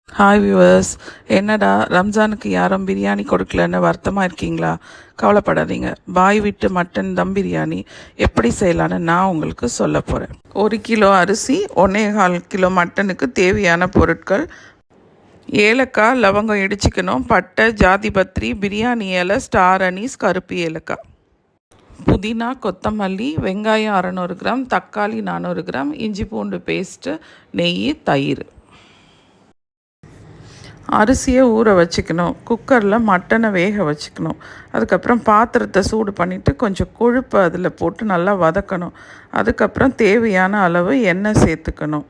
Hi viewers. என்னடா ரம்ஜானுக்கு யாரும் பிரியாணி கொடுக்கலன்னு வருத்தமாக இருக்கீங்களா? கவலைப்படாதீங்க. பாய் விட்டு மட்டன் தம் பிரியாணி எப்படி செய்யலான்னு நான் உங்களுக்கு சொல்ல போகிறேன். 1 கிலோ அரிசி, 1.25 கிலோ மட்டனுக்கு தேவையான பொருட்கள்: ஏலக்காய், லவங்கம் இடிச்சிக்கணும், பட்டை, ஜாதிபத்திரி, பிரியாணி இலை, ஸ்டார் அனீஸ், கருப்பு ஏலக்காய், புதினா, கொத்தமல்லி, வெங்காயம் 600 கிராம், தக்காளி 400 கிராம், இஞ்சி பூண்டு பேஸ்ட்டு, நெய், தயிர். அரிசியை ஊற வச்சுக்கணும். குக்கரில் மட்டனை வேக வச்சுக்கணும். அதுக்கப்புறம் பாத்திரத்தை சூடு பண்ணிவிட்டு கொஞ்சம் கொழுப்பு அதில் போட்டு நல்லா வதக்கணும். அதுக்கப்புறம் தேவையான அளவு எண்ணெய் சேர்த்துக்கணும்.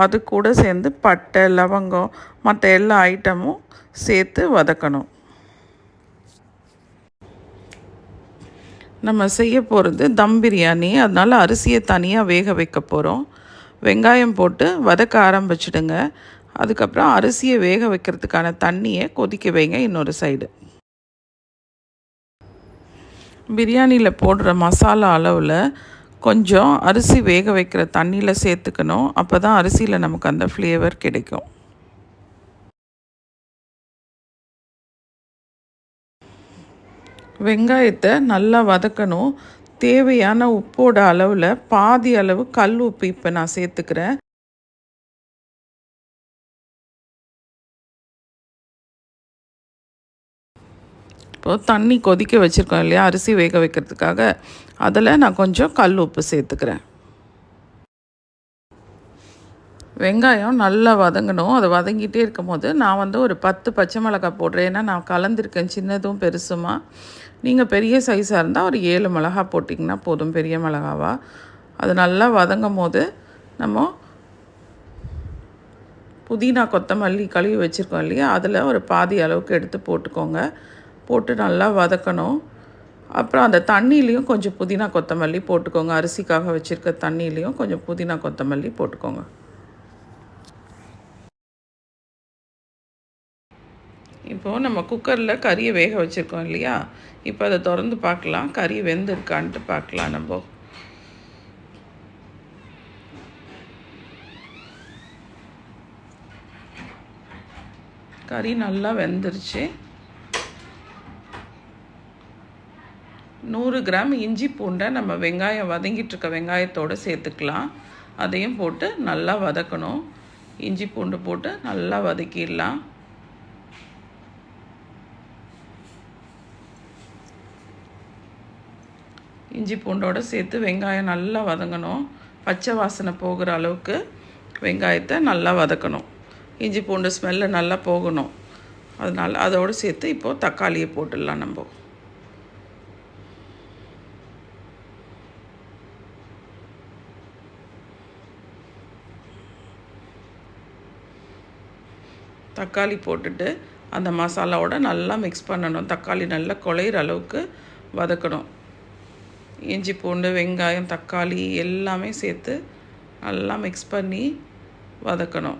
அது கூட சேர்ந்து பட்டை, லவங்கம், மற்ற எல்லா ஐட்டமும் சேர்த்து வதக்கணும். நம்ம செய்ய போகிறது தம் பிரியாணி, அதனால் அரிசியை தனியாக வேக வைக்க போகிறோம். வெங்காயம் போட்டு வதக்க ஆரம்பிச்சிடுங்க. அதுக்கப்புறம் அரிசியை வேக வைக்கிறதுக்கான தண்ணியை கொதிக்க வைங்க. இன்னொரு சைடு பிரியாணியில் போடுற மசாலா அளவில் கொஞ்சம் அரிசி வேக வைக்கிற தண்ணியில் சேர்த்துக்கணும். அப்போ தான் அரிசியில் நமக்கு அந்த ஃப்ளேவர் கிடைக்கும். வெங்காயத்தை நல்லா வதக்கணும். தேவையான உப்போட அளவில் பாதி அளவு கல் உப்பு இப்போ நான் சேர்த்துக்கிறேன். இப்போது தண்ணி கொதிக்க வச்சுருக்கோம் இல்லையா, அரிசி வேக வைக்கிறதுக்காக, அதில் நான் கொஞ்சம் கல் உப்பு சேர்த்துக்கிறேன். வெங்காயம் நல்லா வதங்கணும். அதை வதங்கிட்டே இருக்கும் போது நான் ஒரு 10 பச்சை மிளகாய் போடுறேன். ஏன்னா நான் கலந்துருக்கேன் சின்னதும் பெருசுமா. நீங்கள் பெரிய சைஸாக இருந்தால் ஒரு 7 மிளகா போட்டிங்கன்னா போதும், பெரிய மிளகாவா. அது நல்லா வதங்கும் போது நம்ம புதினா, கொத்தமல்லி கழுவி வச்சுருக்கோம் இல்லையா, அதில் ஒரு பாதி அளவுக்கு எடுத்து போட்டுக்கோங்க. போட்டு நல்லா வதக்கணும். அப்புறம் அந்த தண்ணியிலையும் கொஞ்சம் புதினா கொத்தமல்லி போட்டுக்கோங்க. அரிசிக்காக வச்சுருக்க தண்ணியிலையும் கொஞ்சம் புதினா கொத்தமல்லி போட்டுக்கோங்க. இப்போது நம்ம குக்கரில் கறியை வேக வச்சுருக்கோம் இல்லையா, இப்போ அதை திறந்து பார்க்கலாம். கறி வெந்திருக்கான்ட்டு பார்க்கலாம். நம்ம கறி நல்லா வெந்துருச்சு. 100 கிராம் இஞ்சி பூண்டை நம்ம வெங்காயம் வதங்கிட்டு இருக்க வெங்காயத்தோடு சேர்த்துக்கலாம். அதையும் போட்டு நல்லா வதக்கணும். இஞ்சி பூண்டு போட்டு நல்லா வதக்கிடலாம். இஞ்சி பூண்டோடு சேர்த்து வெங்காயம் நல்லா வதங்கணும். பச்சை வாசனை போகிற அளவுக்கு வெங்காயத்தை நல்லா வதக்கணும். இஞ்சி பூண்டு ஸ்மெல்லு நல்லா போகணும். அதனால் அதோடு சேர்த்து இப்போது தக்காளியை போட்டுடலாம். நம்ம தக்காளி போட்டுட்டு அந்த மசாலாவோட நல்லா மிக்ஸ் பண்ணணும். தக்காளி நல்லா குழையிற அளவுக்கு வதக்கணும். இஞ்சி பூண்டு, வெங்காயம், தக்காளி எல்லாமே சேர்த்து நல்லா மிக்ஸ் பண்ணி வதக்கணும்.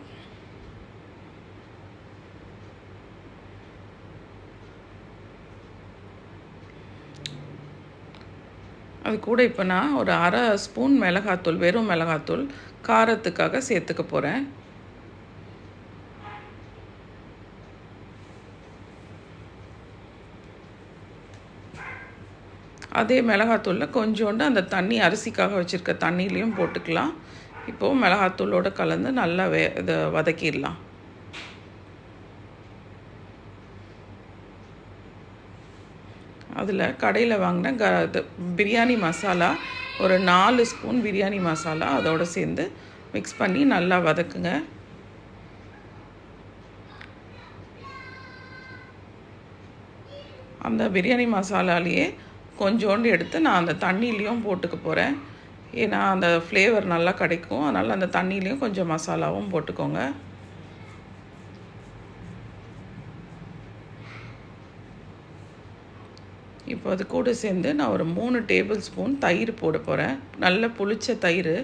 அது கூட இப்போ நான் ஒரு 1/2 ஸ்பூன் மிளகாத்தூள், வெறும் மிளகாத்தூள் காரத்துக்காக சேர்த்துக்க போகிறேன். அதே மிளகாத்தூளில் கொஞ்சோண்டு அந்த தண்ணி அரிசிக்காக வச்சுருக்க தண்ணியிலையும் போட்டுக்கலாம். இப்போது மிளகாத்தூளோடு கலந்து நல்லா இதை வதக்கிடலாம். அதில் கடையில் வாங்கின பிரியாணி மசாலா ஒரு 4 ஸ்பூன் பிரியாணி மசாலா அதோடு சேர்ந்து மிக்ஸ் பண்ணி நல்லா வதக்குங்க. அந்த பிரியாணி மசாலாலேயே கொஞ்சோண்டு எடுத்து நான் அந்த தண்ணியிலையும் போட்டுக்க போகிறேன். ஏன்னா அந்த ஃப்ளேவர் நல்லா கிடைக்கும். அதனால் அந்த தண்ணியிலையும் கொஞ்சம் மசாலாவும் போட்டுக்கோங்க. இப்போ அது கூட சேர்ந்து நான் ஒரு 3 டேபிள் ஸ்பூன் தயிர் போட போகிறேன். நல்ல புளிச்ச தயிர்.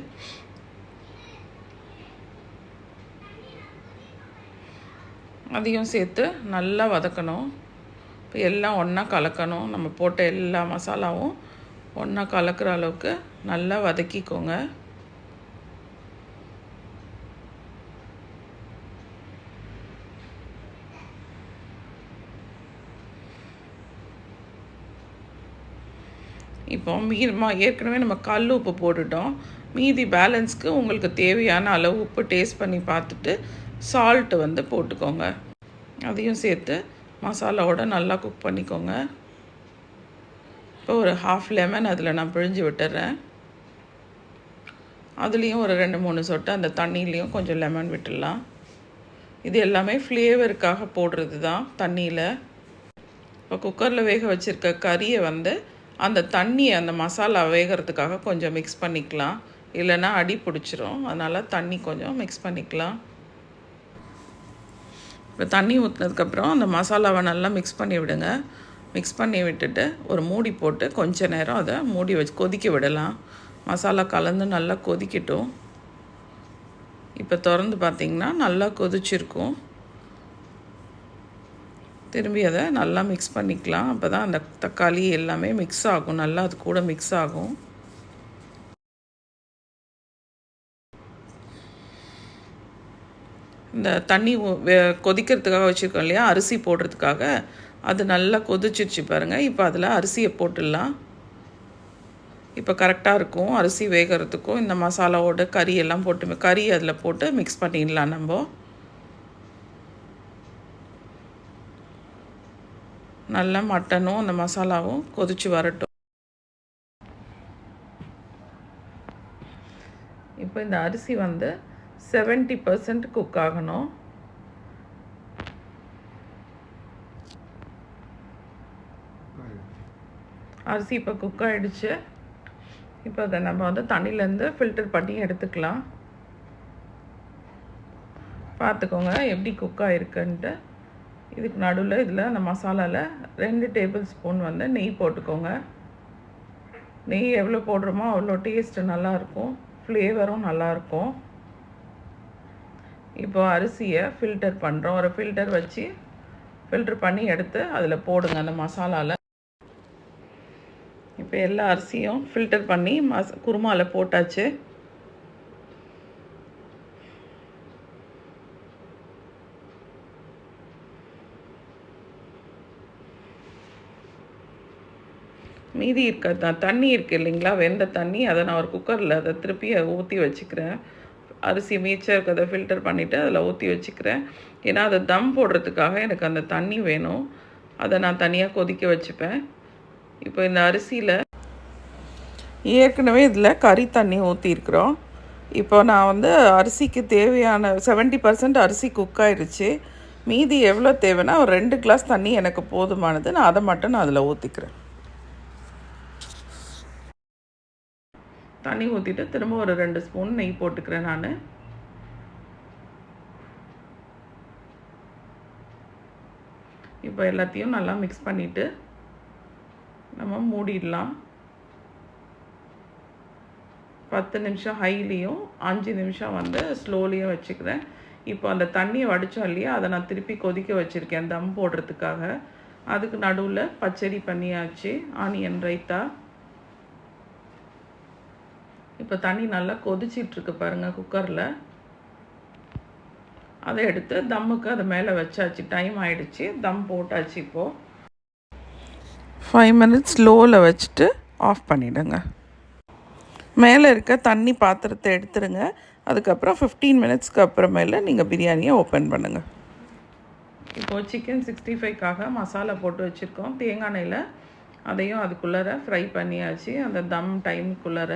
அதையும் சேர்த்து நல்லா வதக்கணும். இப்போ எல்லாம் ஒன்றா கலக்கணும். நம்ம போட்ட எல்லா மசாலாவும் ஒன்றா கலக்கிற அளவுக்கு நல்லா வதக்கிக்கோங்க. இப்போ ஏற்கனவே நம்ம கல் உப்பு போட்டுட்டோம். மீதி பேலன்ஸ்க்கு உங்களுக்கு தேவையான அளவு உப்பு டேஸ்ட் பண்ணி பார்த்துட்டு சால்ட்டு வந்து போட்டுக்கோங்க. அதையும் சேர்த்து மசாலாவோட நல்லா குக் பண்ணிக்கோங்க. இப்போ ஒரு ஹாஃப் லெமன் அதில் நான் பிழிஞ்சு விட்டுறேன். அதுலேயும் ஒரு 2-3 சொட்டு அந்த தண்ணியிலையும் கொஞ்சம் லெமன் விட்டுடலாம். இது எல்லாமே ஃப்ளேவருக்காக போடுறது தான் தண்ணியில். இப்போ குக்கரில் வேக வச்சுருக்க கறியை வந்து அந்த தண்ணியை அந்த மசாலா வேகிறதுக்காக கொஞ்சம் மிக்ஸ் பண்ணிக்கலாம். இல்லைன்னா அடி பிடிச்சிரும். அதனால் தண்ணி கொஞ்சம் மிக்ஸ் பண்ணிக்கலாம். இப்போ தண்ணி ஊற்றினதுக்கப்புறம் அந்த மசாலாவை நல்லா மிக்ஸ் பண்ணி விடுங்க. மிக்ஸ் பண்ணி விட்டுட்டு ஒரு மூடி போட்டு கொஞ்ச நேரம் அதை மூடி வச்சு கொதிக்க விடலாம். மசாலா கலந்து நல்லா கொதிக்கட்டும். இப்போ திறந்து பார்த்திங்கன்னா நல்லா கொதிச்சிருக்கும். திரும்பி அதை நல்லா மிக்ஸ் பண்ணிக்கலாம். அப்போ தான் அந்த தக்காளி எல்லாமே மிக்ஸ் ஆகும், நல்லா அது கூட மிக்ஸ் ஆகும். இந்த தண்ணி கொதிக்கிறதுக்காக வச்சுருக்கோம் இல்லையா, அரிசி போடுறதுக்காக, அது நல்லா கொதிச்சிருச்சு பாருங்கள். இப்போ அதில் அரிசியை போட்டுடலாம். இப்போ கரெக்டாக இருக்கும் அரிசி வேகிறதுக்கும். இந்த மசாலாவோட கறியெல்லாம் போட்டு கறி அதில் போட்டு மிக்ஸ் பண்ணிடலாம். நம்ம நல்லா மட்டனும் அந்த மசாலாவும் கொதித்து வரட்டும். இப்போ இந்த அரிசி வந்து 70% குக் ஆகணும். அரிசி இப்போ குக் ஆகிடுச்சு. இப்போ அதை நம்ம வந்து தண்ணியிலேருந்து ஃபில்டர் பண்ணி எடுத்துக்கலாம். பார்த்துக்கோங்க எப்படி குக் ஆகிருக்குன்ட்டு. இதுக்கு நடுவில் இதில் அந்த மசாலாவில் 2 டேபிள் ஸ்பூன் வந்து நெய் போட்டுக்கோங்க. நெய் எவ்வளோ போடுறோமோ அவ்வளோ டேஸ்ட்டு நல்லாயிருக்கும், ஃப்ளேவரும் நல்லாயிருக்கும். இப்போ அரிசியை ஃபில்டர் பண்ணுறோம். ஒரு ஃபில்டர் வச்சு ஃபில்டர் பண்ணி எடுத்து அதில் போடுங்க அந்த மசாலாவில். இப்போ எல்லா அரிசியும் ஃபில்டர் பண்ணி குருமாவில் போட்டாச்சு. மீதி இருக்க தண்ணி இருக்குது இல்லைங்களா, வெந்த தண்ணி, அதை நான் ஒரு குக்கரில் அதை திருப்பி ஊற்றி வச்சுக்கிறேன். அரிசி மீச்சம் இருக்கிறத ஃபில்டர் பண்ணிவிட்டு அதில் ஊற்றி வச்சுக்கிறேன். ஏன்னா அதை தம் போடுறதுக்காக எனக்கு அந்த தண்ணி வேணும். அதை நான் தனியாக கொதிக்க வச்சுப்பேன். இப்போ இந்த அரிசியில் ஏற்கனவே இதில் கறி தண்ணி ஊற்றிருக்கிறோம். இப்போ நான் வந்து அரிசிக்கு தேவையான 70% அரிசி குக் ஆகிடுச்சு. மீதி எவ்வளோ தேவைன்னா ஒரு 2 கிளாஸ் தண்ணி எனக்கு போதுமானது. நான் அதை மட்டும் நான் அதில் ஊற்றிக்கிறேன். தண்ணி ஊற்றிட்டு திரும்ப ஒரு 2 ஸ்பூன் நெய் போட்டுக்கிறேன் நான். இப்போ எல்லாத்தையும் நல்லா மிக்ஸ் பண்ணிவிட்டு நம்ம மூடிடலாம். 10 நிமிஷம் ஹைலியும் 5 நிமிஷம் வந்து ஸ்லோலியும் வச்சுக்கிறேன். இப்போ அந்த தண்ணியை வடித்தோம் இல்லையா, அதை நான் திருப்பி கொதிக்க வச்சுருக்கேன் தம் போடுறதுக்காக. அதுக்கு நடுவில் பச்சடி பண்ணியாச்சு, ஆனியன் ரைத்தா. இப்போ தண்ணி நல்லா கொதிச்சிட்ருக்கு பாருங்கள் குக்கரில். அதை எடுத்து தம்முக்கு அது மேலே வச்சாச்சு. டைம் ஆகிடுச்சு, தம் போட்டாச்சு. இப்போது 5 மினிட்ஸ் ஸ்லோவில் வச்சுட்டு ஆஃப் பண்ணிவிடுங்க. மேலே இருக்க தண்ணி பாத்திரத்தை எடுத்துருங்க. அதுக்கப்புறம் 15 மினிட்ஸ்க்கு அப்புறமேல நீங்கள் பிரியாணியை ஓப்பன் பண்ணுங்கள். இப்போது சிக்கன் 65க்காக மசாலா போட்டு வச்சுருக்கோம். தேங்காய் எண்ணெயில் அதையும் அதுக்குள்ளார ஃப்ரை பண்ணியாச்சு, அந்த தம் டைமுக்குள்ளார.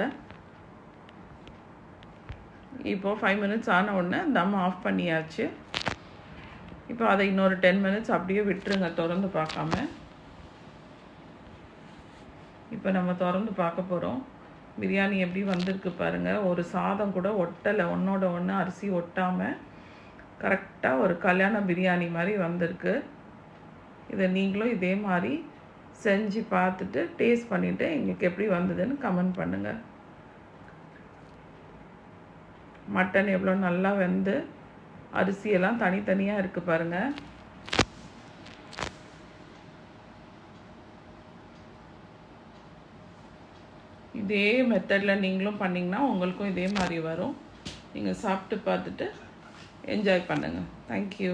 இப்போது 5 மினிட்ஸ் ஆன உடனே தம் ஆஃப் பண்ணியாச்சு. இப்போ அதை இன்னொரு 10 மினிட்ஸ் அப்படியே விட்டுருங்க திறந்து பார்க்காம. இப்போ நம்ம திறந்து பார்க்க போகிறோம். பிரியாணி எப்படி வந்திருக்கு பாருங்கள். ஒரு சாதம் கூட ஒட்டலை, ஒன்றோட ஒன்று அரிசி ஒட்டாமல் கரெக்டாக ஒரு கல்யாண பிரியாணி மாதிரி வந்திருக்கு. இதை நீங்களும் இதே மாதிரி செஞ்சு பார்த்துட்டு டேஸ்ட் பண்ணிவிட்டு எங்களுக்கு எப்படி வந்ததுன்னு கமெண்ட் பண்ணுங்கள். மட்டன் எவ்வளோ நல்லா வெந்து அரிசியெல்லாம் தனித்தனியாக இருக்குது பாருங்கள். இதே மெத்தடில் நீங்களும் பண்ணிங்கன்னா உங்களுக்கும் இதே மாதிரி வரும். நீங்கள் சாப்பிட்டு பார்த்துட்டு என்ஜாய் பண்ணுங்கள். தேங்க்யூ.